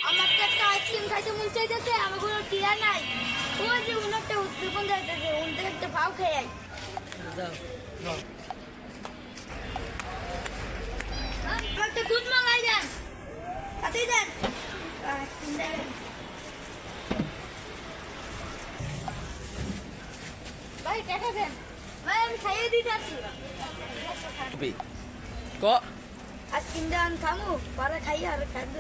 আমার তো একটা আইসক্রিম খাইতে মন চাইতেছে, আমার কোনো টিয়া নাই। ওই যে উনারটা উদ্দীপন যাইতেছে, উন থেকে একটা পাও খেয়ে আই। একটা দুধ মালাই দেন, তাতেই দেন। ভাই টাকা দেন। ভাই আমি খাইয়ে দিতে আছি। ক আইসক্রিম দেন খামু, পরে খাইয়ে আর খাদ্য।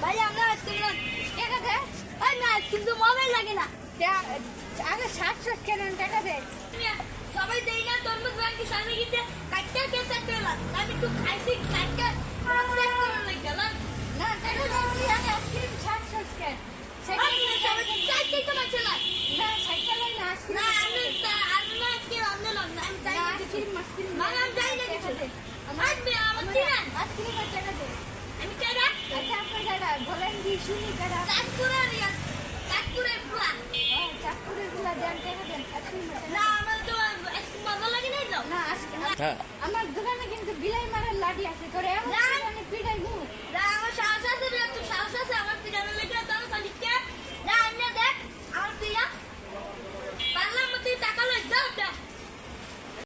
ভাই আমরা আইসক্রিম টাকা দে। ভাই না আইসক্রিম তো মোবাইল লাগে না। আগে 60 কেন টাকা দে। সবাই দেই না তরমুজ ব্যাংকের সামনে গিয়ে কাটটা কেসে পেলাম। আমি তো খাইছি কাটটা সেট করে লই গেলাম। না টাকা দাও আগে আইসক্রিম 60 কেন। সবাই চাইতে তো মাছ না। না সাইকেল না আইসক্রিম। না আমি না আইসক্রিম আমি না আমি চাই না আইসক্রিম মাস্ক্রিম। মানে আমি চাই না কিছু। আমার আমার চিনা আইসক্রিম টাকা দে। আমি টাকা আচ্ছা আপনার টাকা বলেন কি শুনি টাকা চাকুরে পুরা চাকুরে পুরা দেন টাকা দেন আইসক্রিম না আমার তো আইসক্রিম মজা লাগে না তো না আইসক্রিম হ্যাঁ আমার দোকানে কিন্তু বিলাই মারার লাঠি আছে তোরে এমন পিটাই মু না আমার